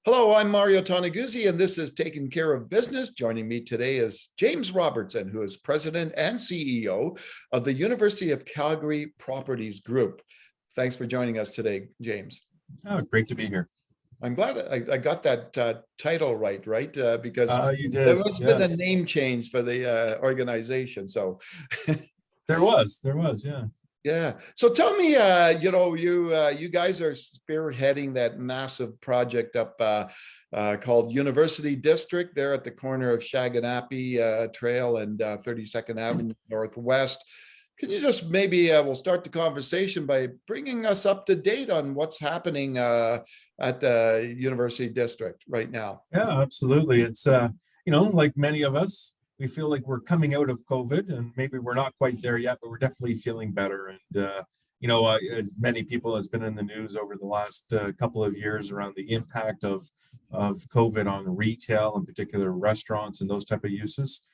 Hello, I'm Mario Toneguzzi, and this is Taking Care of Business. Joining me today is James Robertson, who is President and CEO of the University of Calgary Properties Group. Thanks for joining us today, James. Oh, great to be here. I'm glad I got that title right? Because You there did, must have been a yes. name change for the organization. So There was, yeah. yeah. So tell me, you guys are spearheading that massive project up called University District there at the corner of Shaganappi Trail and 32nd Avenue Northwest. Can you just maybe we'll start the conversation by bringing us up to date on what's happening at the University District right now? Yeah, absolutely. It's, like many of us, we feel like we're coming out of COVID and maybe we're not quite there yet, but we're definitely feeling better. And, as many people has been in the news over the last couple of years around the impact of COVID on retail, in particular restaurants and those type of uses.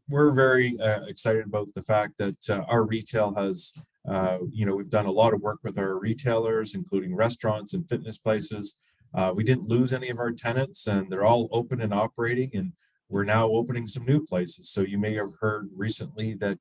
We're very excited about the fact that our retail has, we've done a lot of work with our retailers, including restaurants and fitness places. We didn't lose any of our tenants and they're all open and operating, and we're now opening some new places. So you may have heard recently that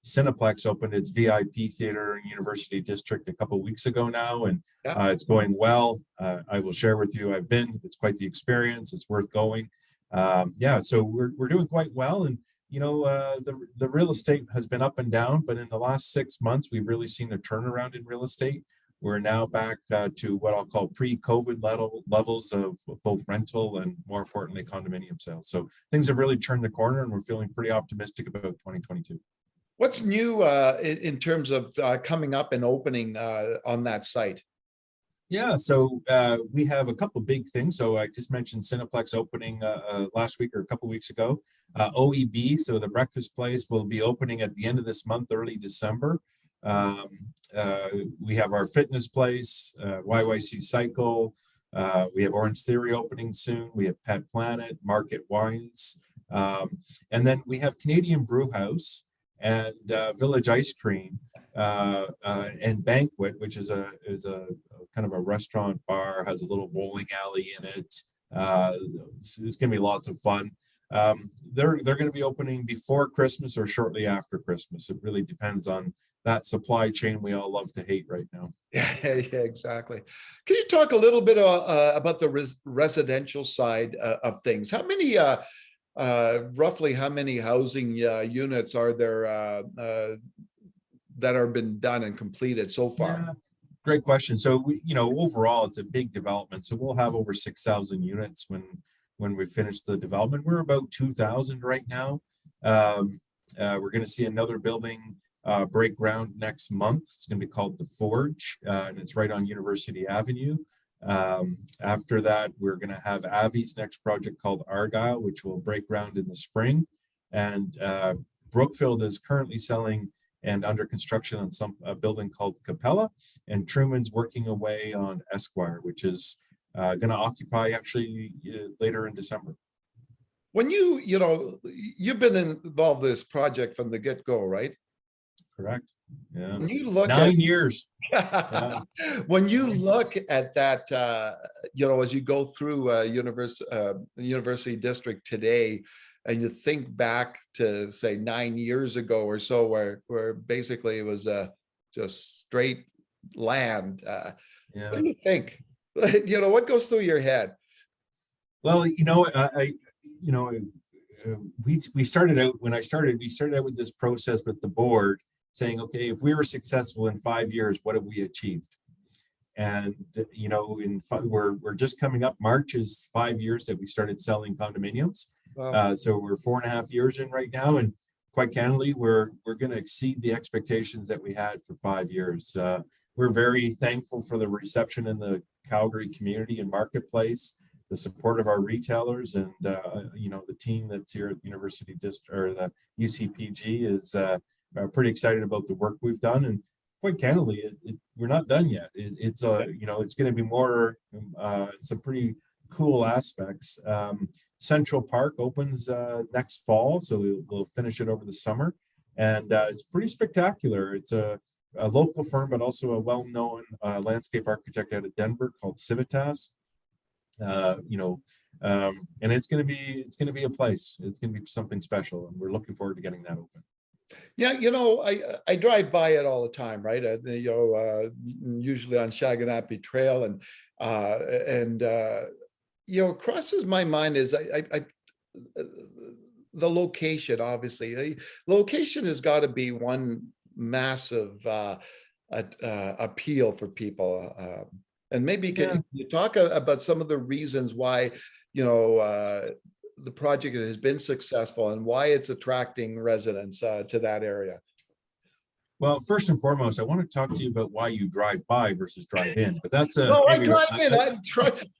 Cineplex opened its VIP theater in University District a couple of weeks ago now, and it's going well. I will share with you, it's quite the experience. It's worth going. So we're doing quite well. And, the real estate has been up and down, but in the last 6 months, we've really seen a turnaround in real estate. We're now back to what I'll call pre-COVID levels of both rental and, more importantly, condominium sales. So things have really turned the corner and we're feeling pretty optimistic about 2022. What's new in terms of coming up and opening on that site? Yeah, so we have a couple of big things. So I just mentioned Cineplex opening last week or a couple of weeks ago. OEB, so the breakfast place, will be opening at the end of this month, early December. We have our fitness place, YYC Cycle. We have Orange Theory opening soon. We have Pet Planet, Market Wines. And then we have Canadian Brew House and Village Ice Cream and Banquet, which is a kind of a restaurant bar, has a little bowling alley in it. It's going to be lots of fun. They're going to be opening before Christmas or shortly after Christmas. It really depends on that supply chain we all love to hate right now. Yeah, exactly. Can you talk a little bit about the residential side of things? How many, roughly how many housing units are there that have been done and completed so far? Yeah, great question. So overall, it's a big development. So we'll have over 6,000 units when we finish the development. We're about 2,000 right now. We're going to see another building break ground next month. It's going to be called The Forge, and it's right on University Avenue. After that, we're going to have Avi's next project called Argyle, which will break ground in the spring. And Brookfield is currently selling and under construction on a building called Capella, and Truman's working away on Esquire, which is going to occupy actually later in December. When you've been involved in this project from the get-go, right? Correct. Yeah. When you look 9 years. Yeah. When you look at that, as you go through University District today, and you think back to say 9 years ago or so, where basically it was just straight land. What do you think? What goes through your head? Well, we started out we started out with this process with the board saying, okay, if we were successful in 5 years, what have we achieved? And we're just coming up. March is 5 years that we started selling condominiums. Wow. So we're 4.5 years in right now, and quite candidly, we're going to exceed the expectations that we had for 5 years. We're very thankful for the reception in the Calgary community and marketplace, the support of our retailers, and the team that's here at the University District or the UCPG is pretty excited about the work we've done. And quite candidly, we're not done yet. It's going to be more some pretty cool aspects. Central Park opens next fall, so we'll finish it over the summer, and it's pretty spectacular. It's a local firm, but also a well-known landscape architect out of Denver called Civitas. you know, and it's going to be a place. It's going to be something special, and we're looking forward to getting that open. Yeah, I drive by it all the time, right? Usually on Shaganappi Trail, and crosses my mind is the location. Obviously, the location has got to be one massive appeal for people. And maybe can you talk about some of the reasons why the project has been successful and why it's attracting residents to that area? Well, first and foremost, I want to talk to you about why you drive by versus drive in. But that's a no, I drive in.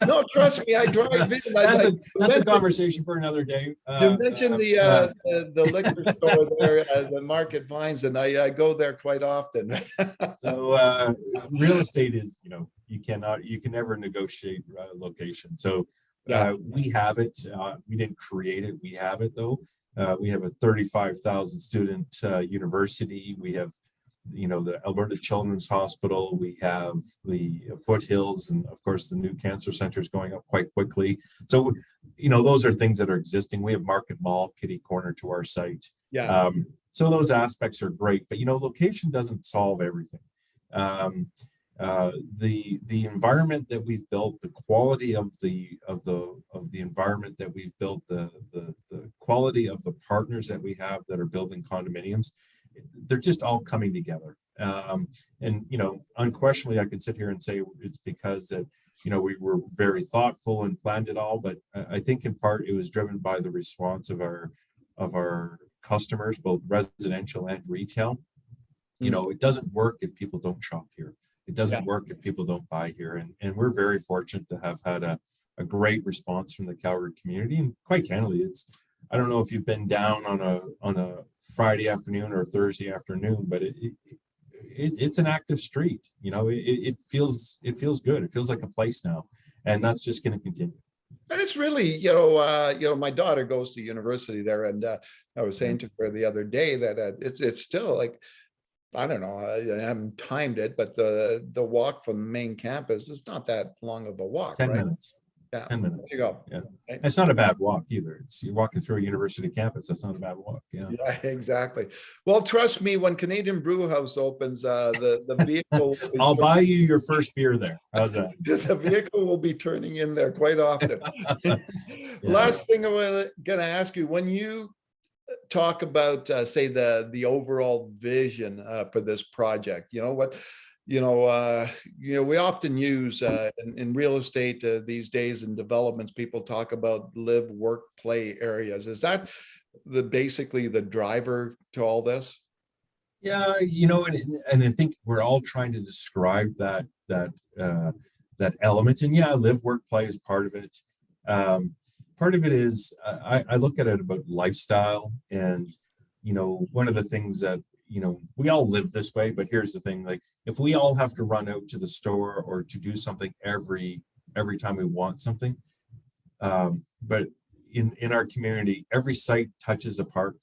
No, trust me, I drive in. That's a conversation for another day. You mentioned the liquor store there, the Market Vines, and I go there quite often. So real estate is, you can never negotiate location. So we have it. We didn't create it. We have it though. We have a 35,000 student university. We have, the Alberta Children's Hospital. We have the Foothills, and of course the new cancer center is going up quite quickly. So, those are things that are existing. We have Market Mall, kitty corner to our site. Yeah. So those aspects are great, but location doesn't solve everything. The environment that we've built, the quality of the environment that we've built, the quality of the partners that we have that are building condominiums, they're just all coming together. And unquestionably, I can sit here and say it's because that we were very thoughtful and planned it all, but I think in part it was driven by the response of our customers, both residential and retail. It doesn't work if people don't shop here. It doesn't work if people don't buy here. And we're very fortunate to have had a great response from the Calgary community. And quite candidly, I don't know if you've been down on a Friday afternoon or Thursday afternoon, but it's an active street. It feels good. It feels like a place now. And that's just going to continue. And it's really, my daughter goes to university there, and I was saying to her the other day that it's still like, I don't know, I haven't timed it, but the walk from the main campus is not that long of a walk. 10 right? minutes. Yeah. 10 minutes. There you go. Yeah. Right? It's not a bad walk either. You're walking through a university campus. That's not a bad walk. Yeah. Yeah, exactly. Well, trust me, when Canadian Brew House opens, the vehicle. I'll buy you your first beer there. How's that? The vehicle will be turning in there quite often. Last thing I'm going to ask you, when you talk about, say, the overall vision for this project, we often use in real estate these days in developments, people talk about live, work, play areas. Is that basically the driver to all this? Yeah, and I think we're all trying to describe that element. And live, work, play is part of it. Part of it is I look at it about lifestyle, and one of the things that we all live this way, but here's the thing, like if we all have to run out to the store or to do something every time we want something, but in our community, every site touches a park.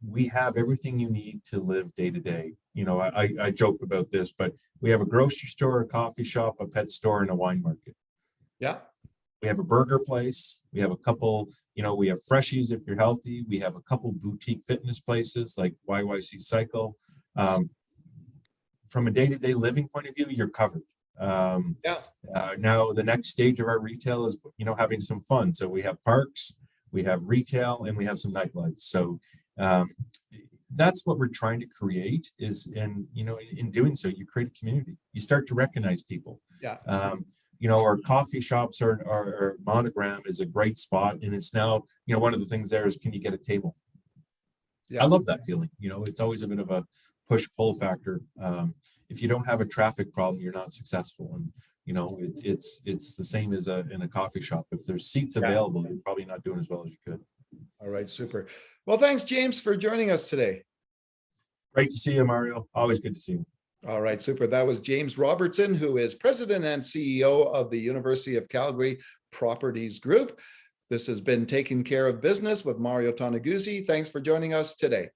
We have everything you need to live day to day. I joke about this, but we have a grocery store, a coffee shop, a pet store, and a wine market. Yeah. We have a burger place. We have a couple, we have Freshies if you're healthy. We have a couple boutique fitness places like YYC Cycle. From a day-to-day living point of view, you're covered. Now the next stage of our retail is, having some fun. So we have parks, we have retail, and we have some nightlife. So that's what we're trying to create in doing so, you create a community. You start to recognize people. Yeah. Our coffee shops our Monogram is a great spot. And it's now, one of the things there is, can you get a table? Yeah. I love that feeling. It's always a bit of a push-pull factor. If you don't have a traffic problem, you're not successful. And, it's the same as in a coffee shop. If there's seats available, you're probably not doing as well as you could. All right, super. Well, thanks, James, for joining us today. Great to see you, Mario. Always good to see you. All right, super. That was James Robertson, who is president and CEO of the University of Calgary Properties Group. This has been Taking Care of Business with Mario Toneguzzi. Thanks for joining us today.